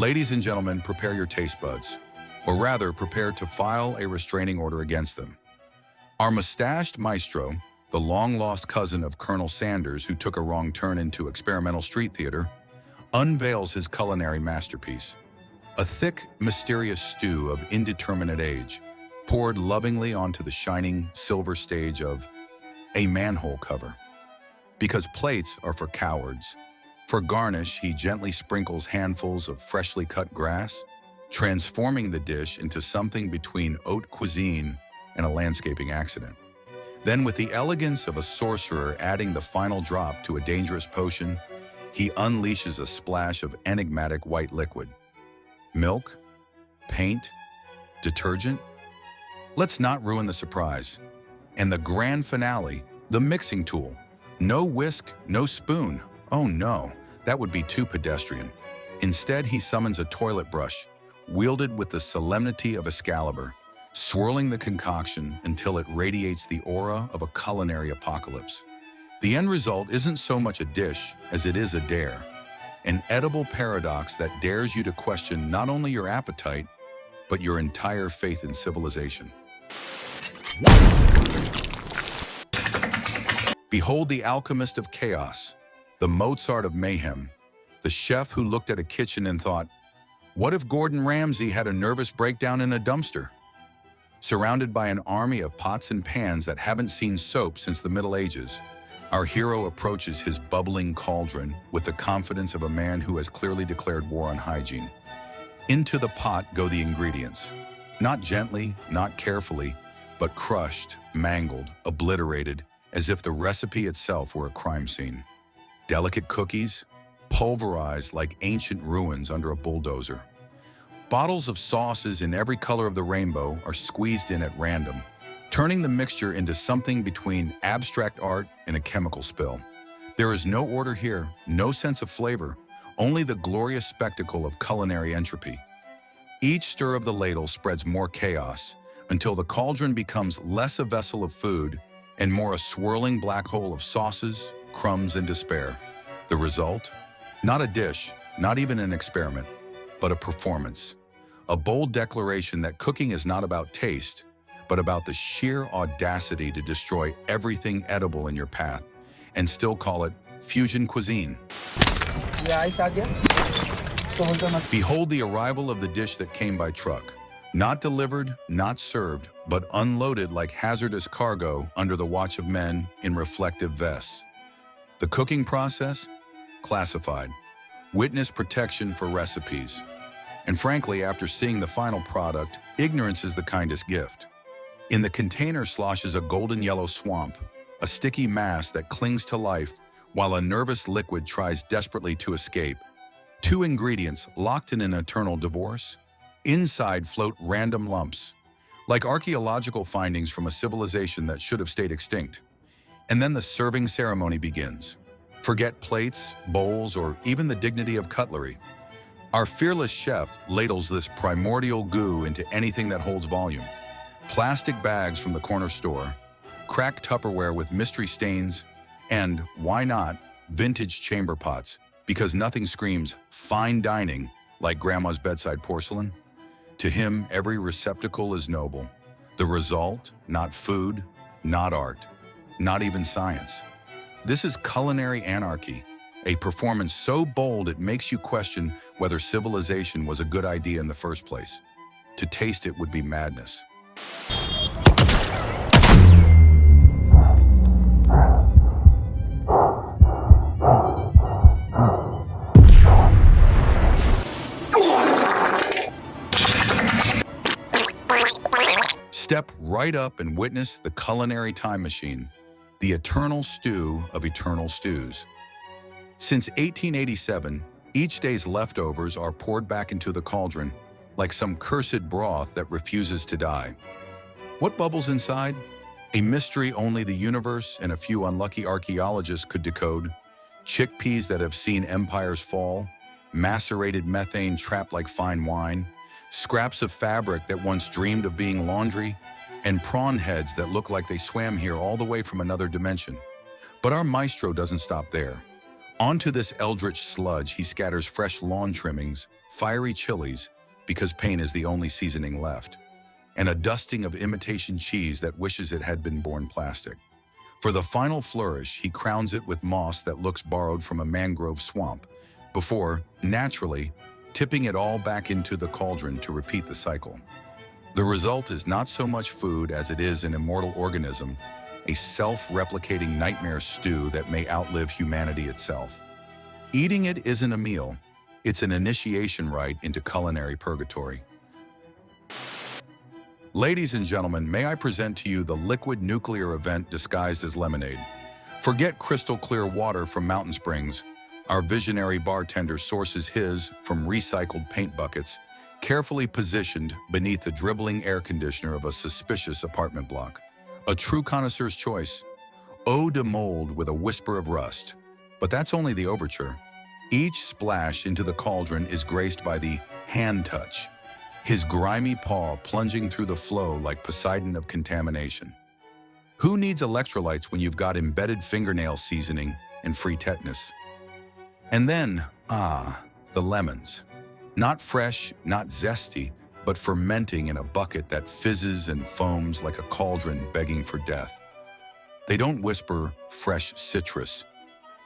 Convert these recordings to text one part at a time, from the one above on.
Ladies and gentlemen, prepare your taste buds, or rather, prepare to file a restraining order against them. Our mustached maestro, the long-lost cousin of Colonel Sanders who took a wrong turn into experimental street theater, unveils his culinary masterpiece. A thick, mysterious stew of indeterminate age, poured lovingly onto the shining silver stage of a manhole cover. Because plates are for cowards, for garnish, he gently sprinkles handfuls of freshly cut grass, transforming the dish into something between haute cuisine and a landscaping accident. Then, with the elegance of a sorcerer adding the final drop to a dangerous potion, he unleashes a splash of enigmatic white liquid. Milk? Paint? Detergent? Let's not ruin the surprise. And the grand finale, the mixing tool. No whisk, no spoon. Oh no, that would be too pedestrian. Instead, he summons a toilet brush, wielded with the solemnity of Excalibur, swirling the concoction until it radiates the aura of a culinary apocalypse. The end result isn't so much a dish as it is a dare, an edible paradox that dares you to question not only your appetite, but your entire faith in civilization. Behold the alchemist of chaos, the Mozart of mayhem, the chef who looked at a kitchen and thought, what if Gordon Ramsay had a nervous breakdown in a dumpster? Surrounded by an army of pots and pans that haven't seen soap since the Middle Ages, our hero approaches his bubbling cauldron with the confidence of a man who has clearly declared war on hygiene. Into the pot go the ingredients. Not gently, not carefully, but crushed, mangled, obliterated, as if the recipe itself were a crime scene. Delicate cookies, pulverized like ancient ruins under a bulldozer. Bottles of sauces in every color of the rainbow are squeezed in at random, turning the mixture into something between abstract art and a chemical spill. There is no order here, no sense of flavor, only the glorious spectacle of culinary entropy. Each stir of the ladle spreads more chaos until the cauldron becomes less a vessel of food and more a swirling black hole of sauces, crumbs, and despair. The result? Not a dish, not even an experiment, but a performance. A bold declaration that cooking is not about taste, but about the sheer audacity to destroy everything edible in your path and still call it fusion cuisine. Behold the arrival of the dish that came by truck. Not delivered, not served, but unloaded like hazardous cargo under the watch of men in reflective vests. The cooking process? Classified. Witness protection for recipes. And frankly, after seeing the final product, ignorance is the kindest gift. In the container sloshes a golden yellow swamp, a sticky mass that clings to life while a nervous liquid tries desperately to escape. Two ingredients locked in an eternal divorce. Inside float random lumps, like archaeological findings from a civilization that should have stayed extinct. And then the serving ceremony begins. Forget plates, bowls, or even the dignity of cutlery. Our fearless chef ladles this primordial goo into anything that holds volume. Plastic bags from the corner store, cracked Tupperware with mystery stains, and, why not, vintage chamber pots, because nothing screams fine dining like grandma's bedside porcelain. To him, every receptacle is noble. The result, not food, not art, not even science. This is culinary anarchy, a performance so bold it makes you question whether civilization was a good idea in the first place. To taste it would be madness. Step right up and witness the culinary time machine, the eternal stew of eternal stews. Since 1887, each day's leftovers are poured back into the cauldron like some cursed broth that refuses to die. What bubbles inside? A mystery only the universe and a few unlucky archaeologists could decode. Chickpeas that have seen empires fall, macerated methane trapped like fine wine, scraps of fabric that once dreamed of being laundry, and prawn heads that look like they swam here all the way from another dimension. But our maestro doesn't stop there. Onto this eldritch sludge, he scatters fresh lawn trimmings, fiery chilies, because pain is the only seasoning left, and a dusting of imitation cheese that wishes it had been born plastic. For the final flourish, he crowns it with moss that looks borrowed from a mangrove swamp, before, naturally, tipping it all back into the cauldron to repeat the cycle. The result is not so much food as it is an immortal organism, a self-replicating nightmare stew that may outlive humanity itself. Eating it isn't a meal, it's an initiation rite into culinary purgatory. Ladies and gentlemen, may I present to you the liquid nuclear event disguised as lemonade. Forget crystal clear water from mountain springs. Our visionary bartender sources his from recycled paint buckets, carefully positioned beneath the dribbling air conditioner of a suspicious apartment block. A true connoisseur's choice. Eau de mold with a whisper of rust. But that's only the overture. Each splash into the cauldron is graced by the hand touch, his grimy paw plunging through the flow like Poseidon of contamination. Who needs electrolytes when you've got embedded fingernail seasoning and free tetanus? And then, the lemons. Not fresh, not zesty, but fermenting in a bucket that fizzes and foams like a cauldron begging for death. They don't whisper fresh citrus.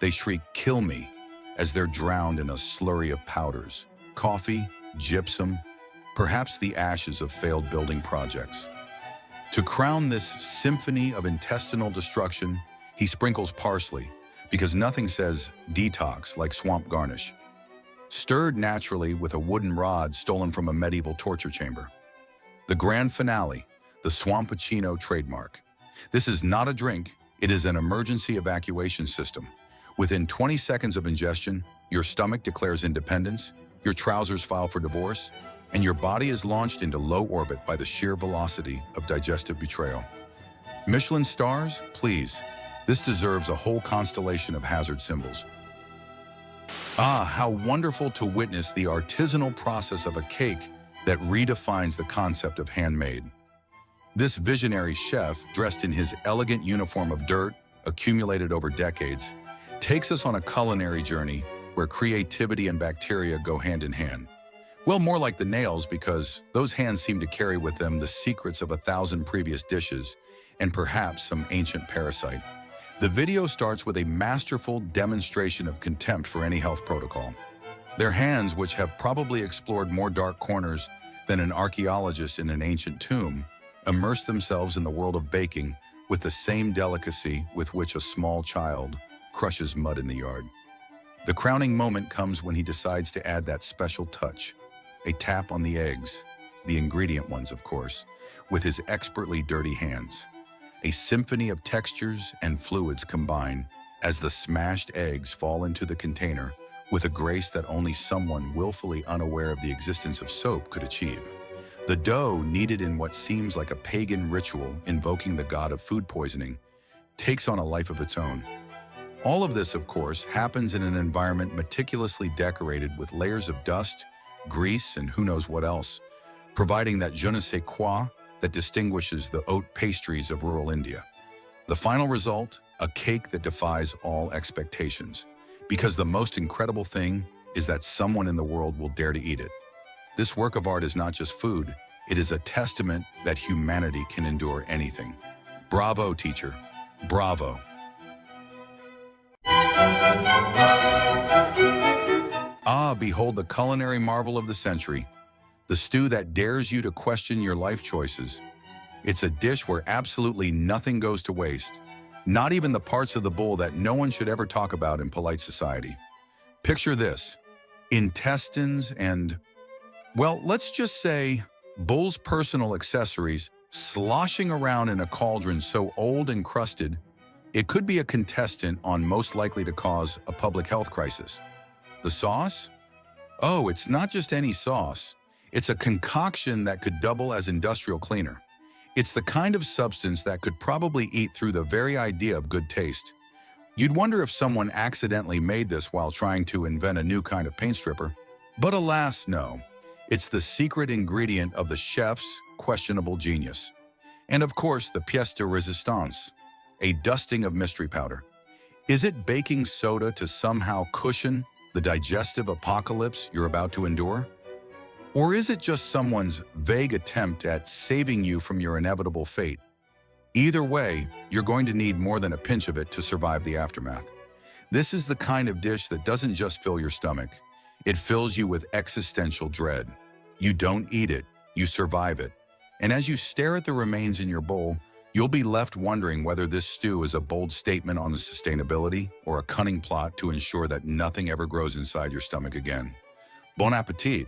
They shriek, "Kill me," as they're drowned in a slurry of powders, coffee, gypsum, perhaps the ashes of failed building projects. To crown this symphony of intestinal destruction, he sprinkles parsley, because nothing says detox like swamp garnish. Stirred naturally with a wooden rod stolen from a medieval torture chamber. The grand finale, the Swamppuccino trademark. This is not a drink, it is an emergency evacuation system. Within 20 seconds of ingestion, your stomach declares independence, your trousers file for divorce, and your body is launched into low orbit by the sheer velocity of digestive betrayal. Michelin stars? Please. This deserves a whole constellation of hazard symbols. How wonderful to witness the artisanal process of a cake that redefines the concept of handmade. This visionary chef, dressed in his elegant uniform of dirt, accumulated over decades, takes us on a culinary journey where creativity and bacteria go hand in hand. Well, more like the nails, because those hands seem to carry with them the secrets of 1,000 previous dishes and perhaps some ancient parasite. The video starts with a masterful demonstration of contempt for any health protocol. Their hands, which have probably explored more dark corners than an archaeologist in an ancient tomb, immerse themselves in the world of baking with the same delicacy with which a small child crushes mud in the yard. The crowning moment comes when he decides to add that special touch, a tap on the eggs, the ingredient ones, of course, with his expertly dirty hands. A symphony of textures and fluids combine as the smashed eggs fall into the container with a grace that only someone willfully unaware of the existence of soap could achieve. The dough, kneaded in what seems like a pagan ritual invoking the god of food poisoning, takes on a life of its own. All of this, of course, happens in an environment meticulously decorated with layers of dust, grease, and who knows what else, providing that je ne sais quoi that distinguishes the oat pastries of rural India. The final result, a cake that defies all expectations, because the most incredible thing is that someone in the world will dare to eat it. This work of art is not just food, it is a testament that humanity can endure anything. Bravo, teacher. Bravo. Behold the culinary marvel of the century, the stew that dares you to question your life choices. It's a dish where absolutely nothing goes to waste, not even the parts of the bull that no one should ever talk about in polite society. Picture this, intestines and, well, let's just say bull's personal accessories sloshing around in a cauldron so old and crusted, it could be a contestant on most likely to cause a public health crisis. The sauce? Oh, it's not just any sauce. It's a concoction that could double as industrial cleaner. It's the kind of substance that could probably eat through the very idea of good taste. You'd wonder if someone accidentally made this while trying to invent a new kind of paint stripper. But alas, no. It's the secret ingredient of the chef's questionable genius. And of course, the pièce de résistance, a dusting of mystery powder. Is it baking soda to somehow cushion the digestive apocalypse you're about to endure? Or is it just someone's vague attempt at saving you from your inevitable fate? Either way, you're going to need more than a pinch of it to survive the aftermath. This is the kind of dish that doesn't just fill your stomach. It fills you with existential dread. You don't eat it, you survive it. And as you stare at the remains in your bowl, you'll be left wondering whether this stew is a bold statement on sustainability or a cunning plot to ensure that nothing ever grows inside your stomach again. Bon appetit!